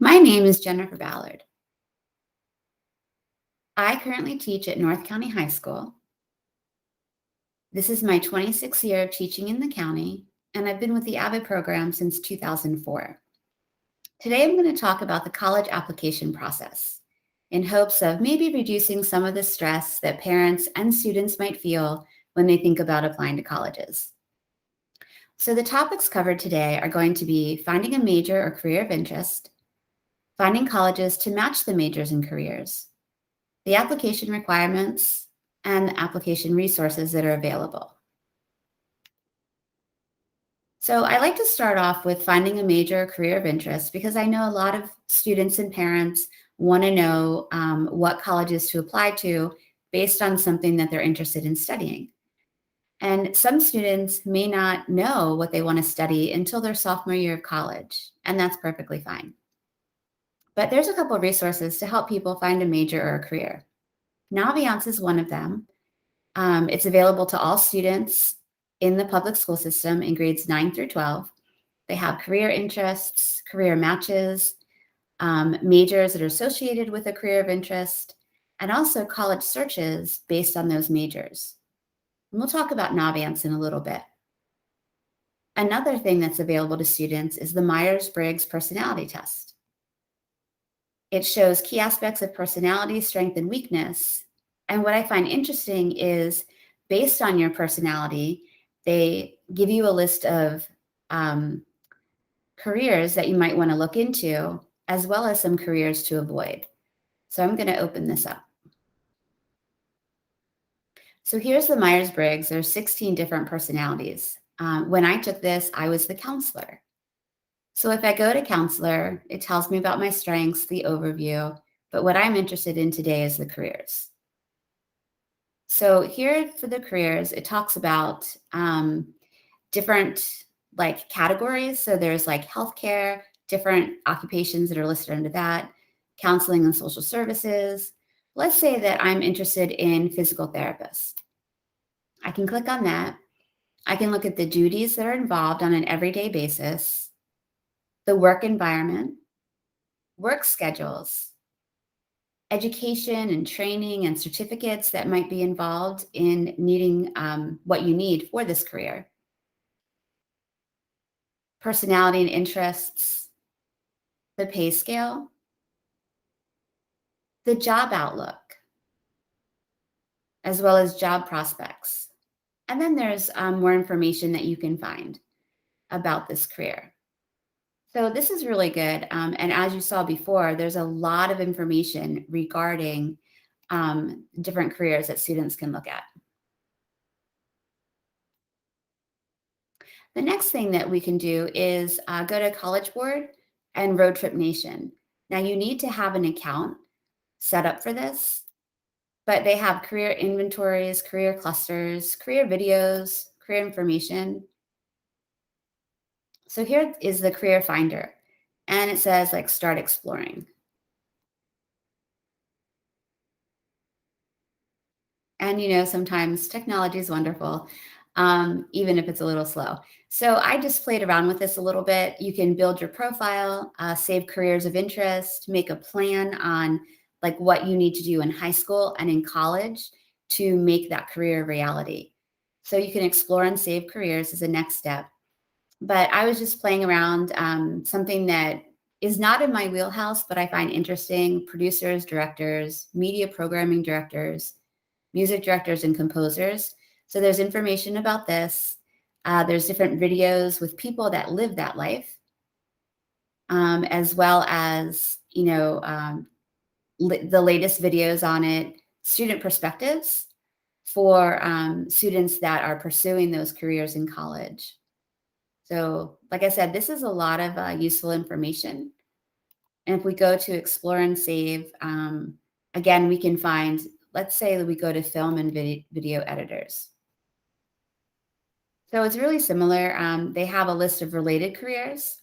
My name is Jennifer Ballard. I currently teach at North County High School. This is my 26th year of teaching in the county, and I've been with the Avid program since 2004. Today, I'm going to talk about the college application process in hopes of maybe reducing some of the stress that parents and students might feel when they think about applying to colleges. So the topics covered today are going to be finding a major or career of interest, finding colleges to match the majors and careers, the application requirements, and the application resources that are available. So I like to start off with finding a major or career of interest because I know a lot of students and parents want to know what colleges to apply to based on something that they're interested in studying. And some students may not know what they want to study until their sophomore year of college, and that's perfectly fine. But there's a couple of resources to help people find a major or a career. Naviance is one of them. It's available to all students in the public school system in grades 9 through 12. They have career interests, career matches, majors that are associated with a career of interest, and also college searches based on those majors. And we'll talk about Naviance in a little bit. Another thing that's available to students is the Myers-Briggs personality test. It shows key aspects of personality, strength, and weakness. And what I find interesting is based on your personality, they give you a list of careers that you might want to look into, as well as some careers to avoid. So I'm going to open this up. So here's the Myers-Briggs. There's 16 different personalities. When I took this, I was the counselor. So if I go to counselor, it tells me about my strengths, the overview, but what I'm interested in today is the careers. So here for the careers, it talks about different categories. So there's healthcare, different occupations that are listed under that, counseling and social services. Let's say that I'm interested in physical therapist. I can click on that. I can look at the duties that are involved on an everyday basis, the work environment, work schedules, education and training and certificates that might be involved in needing what you need for this career, personality and interests, the pay scale, the job outlook, as well as job prospects. And then there's more information that you can find about this career. So this is really good. And as you saw before, there's a lot of information regarding different careers that students can look at. The next thing that we can do is go to College Board and Road Trip Nation. Now you need to have an account set up for this, but they have career inventories, career clusters, career videos, career information. So here is the career finder, and it says start exploring. And sometimes technology is wonderful, even if it's a little slow. So I just played around with this a little bit. You can build your profile, save careers of interest, make a plan on what you need to do in high school and in college to make that career a reality. So you can explore and save careers as a next step. But I was just playing around, something that is not in my wheelhouse, but I find interesting: producers, directors, media programming directors, music directors, and composers. So there's information about this. There's different videos with people that live that life, as well as, the latest videos on it, student perspectives for students that are pursuing those careers in college. So like I said, this is a lot of useful information. And if we go to explore and save, again, we can find, let's say that we go to film and video editors. So it's really similar. They have a list of related careers.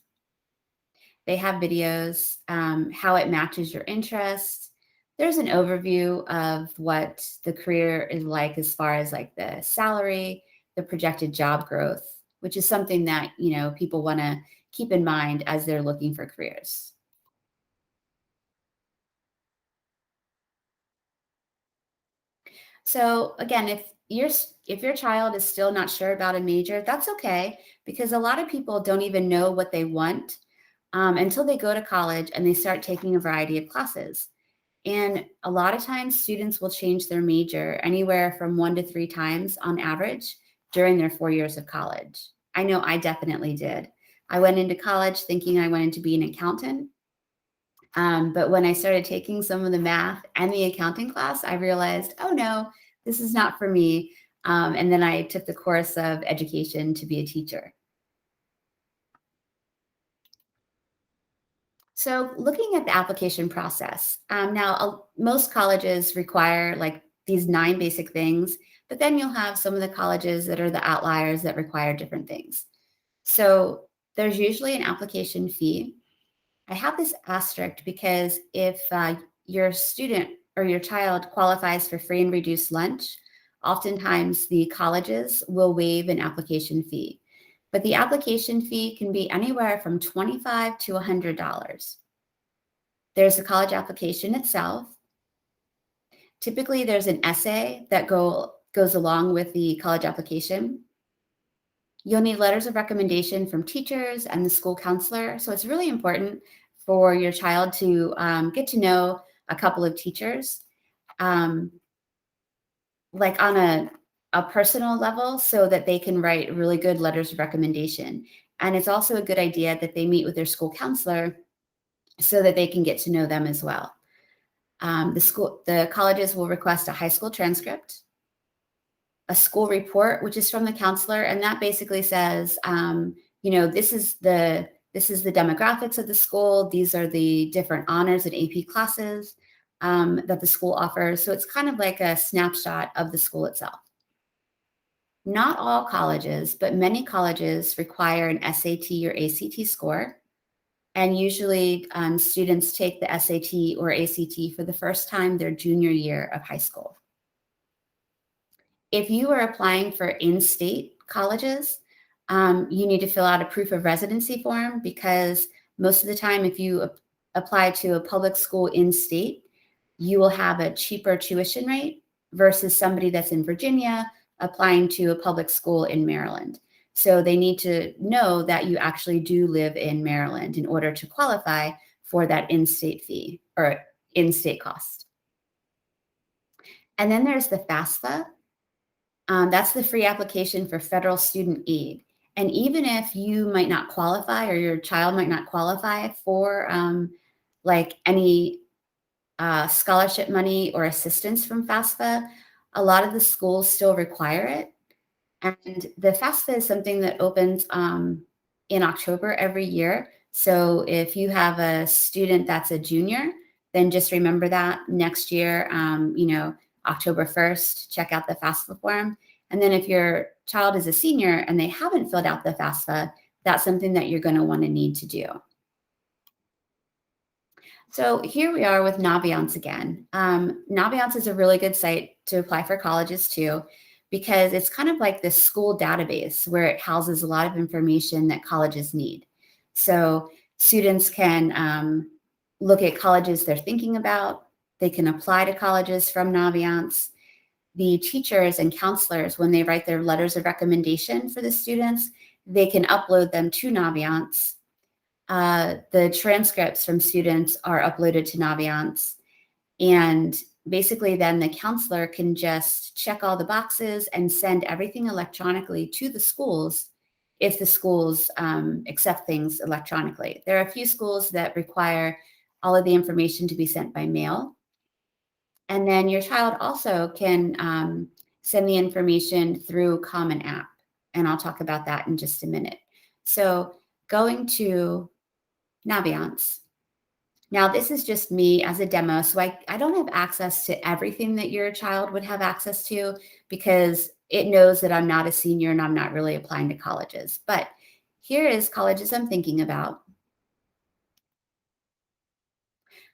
They have videos, how it matches your interests. There's an overview of what the career is like as far as the salary, the projected job growth, which is something that, people want to keep in mind as they're looking for careers. So again, if your child is still not sure about a major, that's okay because a lot of people don't even know what they want until they go to college and they start taking a variety of classes. And a lot of times, students will change their major anywhere from 1 to 3 times on average during their 4 years of college. I know I definitely did. I went into college thinking I wanted to be an accountant. But when I started taking some of the math and the accounting class, I realized, oh no, this is not for me. And then I took the course of education to be a teacher. So, looking at the application process, most colleges require like these 9 basic things, but then you'll have some of the colleges that are the outliers that require different things. So, there's usually an application fee. I have this asterisk because if your student or your child qualifies for free and reduced lunch, oftentimes the colleges will waive an application fee. But the application fee can be anywhere from $25 to $100. There's the college application itself. Typically, there's an essay that goes along with the college application. You'll need letters of recommendation from teachers and the school counselor. So it's really important for your child to get to know a couple of teachers, um, like on a personal level, so that they can write really good letters of recommendation. And it's also a good idea that they meet with their school counselor so that they can get to know them as well. The colleges will request a high school transcript, a school report, which is from the counselor, and that basically says, this is the demographics of the school. These are the different honors and AP classes that the school offers. So it's kind of like a snapshot of the school itself. Not all colleges, but many colleges require an SAT or ACT score. And usually students take the SAT or ACT for the first time their junior year of high school. If you are applying for in-state colleges, you need to fill out a proof of residency form because most of the time, if you apply to a public school in-state, you will have a cheaper tuition rate versus somebody that's in Virginia applying to a public school in Maryland. So they need to know that you actually do live in Maryland in order to qualify for that in-state fee or in-state cost. And then there's the FAFSA. That's the free application for federal student aid. And even if you might not qualify or your child might not qualify for like any scholarship money or assistance from FAFSA, a lot of the schools still require it. And the FAFSA is something that opens in October every year. So if you have a student that's a junior, then just remember that next year, October 1st, check out the FAFSA form. And then if your child is a senior and they haven't filled out the FAFSA, that's something that you're going to want to need to do. So here we are with Naviance again. Naviance is a really good site to apply for colleges too, because it's kind of like this school database where it houses a lot of information that colleges need. So students can look at colleges they're thinking about. They can apply to colleges from Naviance. The teachers and counselors, when they write their letters of recommendation for the students, they can upload them to Naviance. The transcripts from students are uploaded to Naviance. And basically then the counselor can just check all the boxes and send everything electronically to the schools if the schools accept things electronically. There are a few schools that require all of the information to be sent by mail. And then your child also can send the information through Common App. And I'll talk about that in just a minute. So going to Naviance. Now, this is just me as a demo, so I don't have access to everything that your child would have access to because it knows that I'm not a senior and I'm not really applying to colleges. But here is colleges I'm thinking about.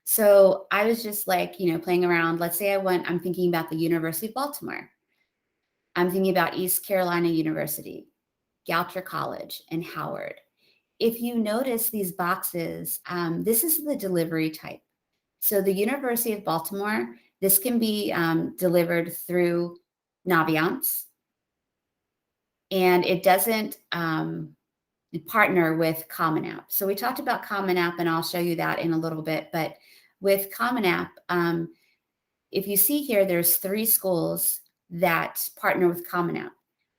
So I was just like, playing around. Let's say I'm thinking about the University of Baltimore. I'm thinking about East Carolina University, Goucher College, and Howard. If you notice these boxes, this is the delivery type. So the University of Baltimore This can be delivered through Naviance, and it doesn't partner with Common App. So we talked about Common App, and I'll show you that in a little bit. But with Common App, if you see here, there's 3 schools that partner with Common App.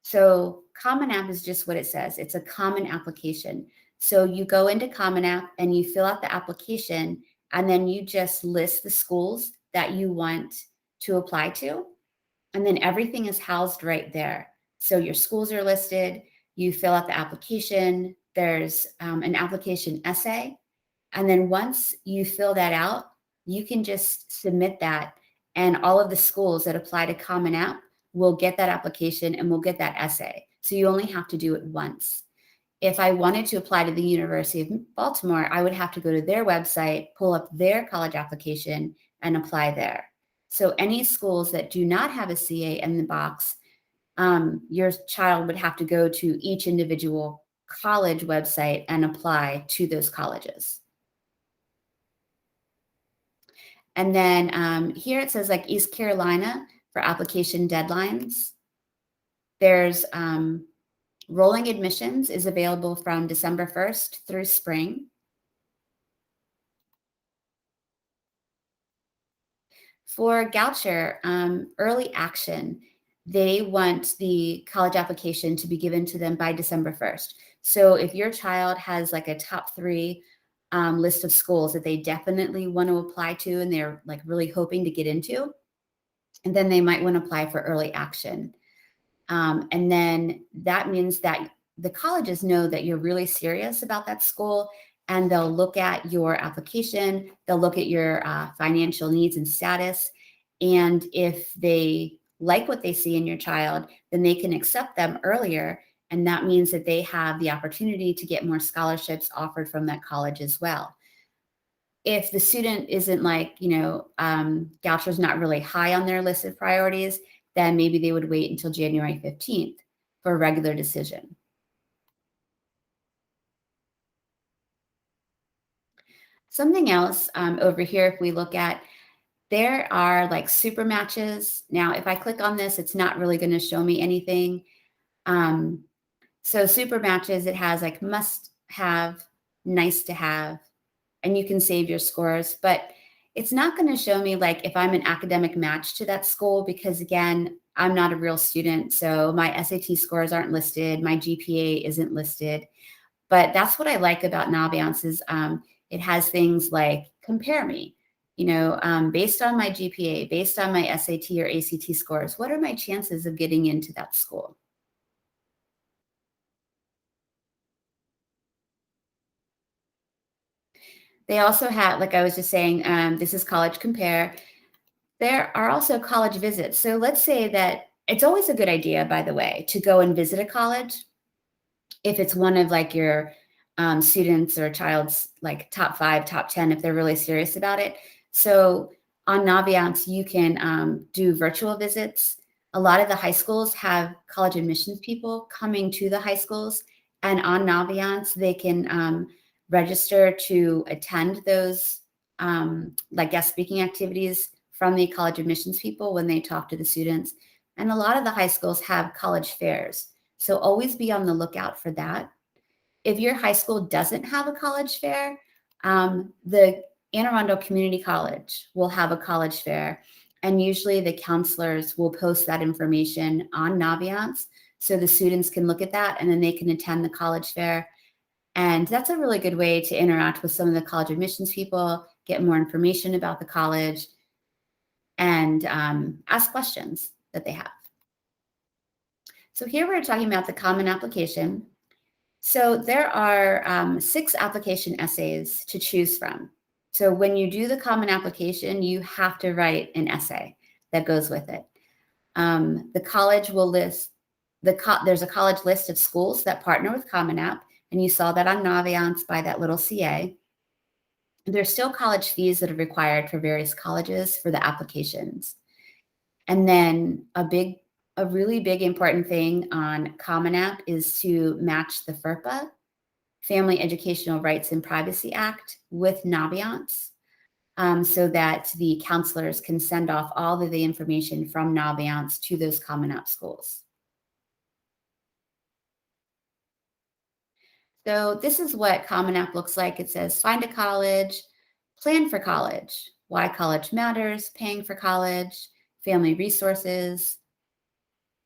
So Common App is just what it says. It's a common application. So you go into Common App and you fill out the application, and then you just list the schools that you want to apply to. And then everything is housed right there. So your schools are listed, you fill out the application, there's an application essay. And then once you fill that out, you can just submit that. And all of the schools that apply to Common App will get that application and will get that essay. So you only have to do it once. If I wanted to apply to the University of Baltimore, I would have to go to their website, pull up their college application, and apply there. So any schools that do not have a CA in the box, your child would have to go to each individual college website and apply to those colleges. And then here it says like East Carolina for application deadlines. There's rolling admissions is available from December 1st through spring. For Goucher, early action, they want the college application to be given to them by December 1st. So if your child has like a top 3 list of schools that they definitely want to apply to and they're like really hoping to get into, and then they might want to apply for early action. And then that means that the colleges know that you're really serious about that school, and they'll look at your application, they'll look at your financial needs and status. And if they like what they see in your child, then they can accept them earlier. And that means that they have the opportunity to get more scholarships offered from that college as well. If the student isn't like, Goucher's not really high on their list of priorities, then maybe they would wait until January 15th for a regular decision. Something else over here, if we look at, there are like super matches. Now, if I click on this, it's not really going to show me anything. So super matches, it has like must have, nice to have, and you can save your scores, but it's not going to show me like if I'm an academic match to that school, because again, I'm not a real student. So my SAT scores aren't listed. My GPA isn't listed. But that's what I like about Naviance is it has things like compare me, based on my GPA, based on my SAT or ACT scores, what are my chances of getting into that school? They also have, like I was just saying, this is College Compare. There are also college visits. So let's say that it's always a good idea, by the way, to go and visit a college if it's one of like your students or child's like top 5, top 10, if they're really serious about it. So on Naviance, you can do virtual visits. A lot of the high schools have college admissions people coming to the high schools, and on Naviance, they can register to attend those like guest speaking activities from the college admissions people when they talk to the students. And a lot of the high schools have college fairs. So always be on the lookout for that. If your high school doesn't have a college fair, the Anne Arundel Community College will have a college fair. And usually the counselors will post that information on Naviance so the students can look at that and then they can attend the college fair. And that's a really good way to interact with some of the college admissions people, get more information about the college, and ask questions that they have. So here we're talking about the common application. So there are 6 application essays to choose from. So when you do the common application, you have to write an essay that goes with it. The college will list, there's a college list of schools that partner with Common App, and you saw that on Naviance by that little CA. There's still college fees that are required for various colleges for the applications. And then a really big important thing on Common App is to match the FERPA, Family Educational Rights and Privacy Act, with Naviance. so that the counselors can send off all of the information from Naviance to those Common App schools. So this is what Common App looks like. It says find a college, plan for college, why college matters, paying for college, family resources,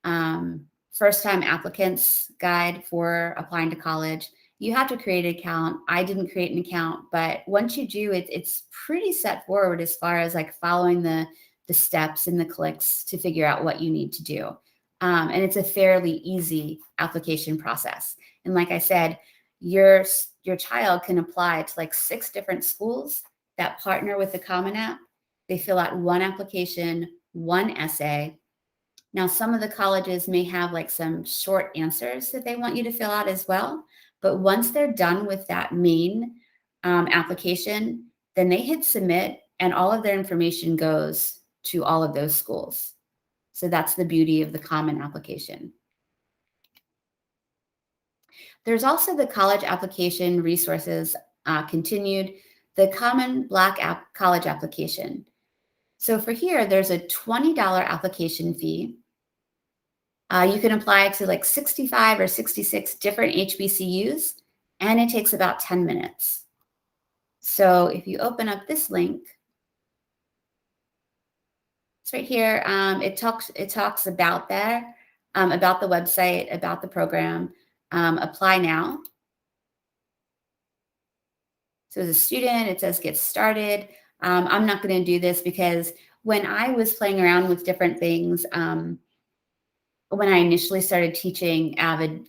first time applicants guide for applying to college. You have to create an account. I didn't create an account, but once you do, it's pretty set forward as far as like following the steps and the clicks to figure out what you need to do. And it's a fairly easy application process. And like I said, your child can apply to like 6 different schools that partner with the Common App. They fill out one application, one essay. Now, some of the colleges may have like some short answers that they want you to fill out as well. But once they're done with that main application, then they hit submit and all of their information goes to all of those schools. So that's the beauty of the Common application. There's also the college application resources continued, the Common Black College application. So for here, there's a $20 application fee. You can apply to like 65 or 66 different HBCUs, and it takes about 10 minutes. So if you open up this link, it's right here. It talks about that, about the website, about the program. Apply now. So as a student, it says get started. I'm not going to do this because when I was playing around with different things, when I initially started teaching Avid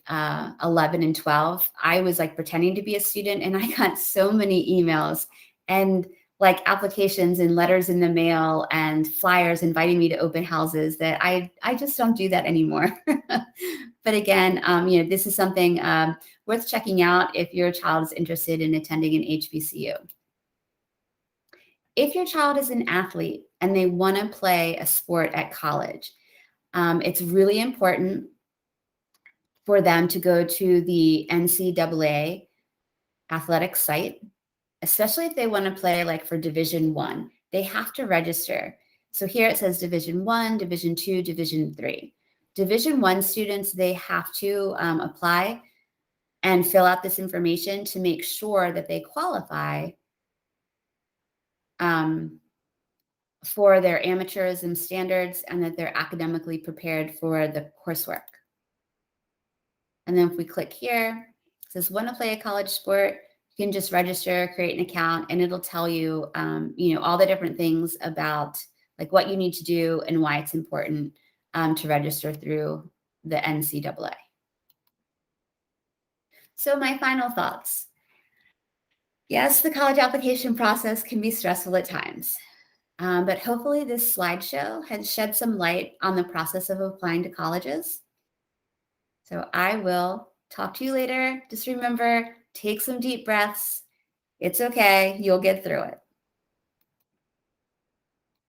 11 and 12, I was like pretending to be a student, and I got so many emails and like applications and letters in the mail and flyers inviting me to open houses that I just don't do that anymore. But again, this is something worth checking out if your child is interested in attending an HBCU. If your child is an athlete and they want to play a sport at college, it's really important for them to go to the NCAA athletic site, especially if they want to play like for Division I. They have to register. So here it says Division I, Division II, Division III. Division I students, they have to apply and fill out this information to make sure that they qualify for their amateurism standards and that they're academically prepared for the coursework. And then if we click here, it says want to play a college sport, you can just register, create an account, and it'll tell you, all the different things about like what you need to do and why it's important to register through the NCAA. So my final thoughts. Yes, the college application process can be stressful at times. But hopefully this slideshow has shed some light on the process of applying to colleges. So I will talk to you later. Just remember, take some deep breaths. It's okay. You'll get through it.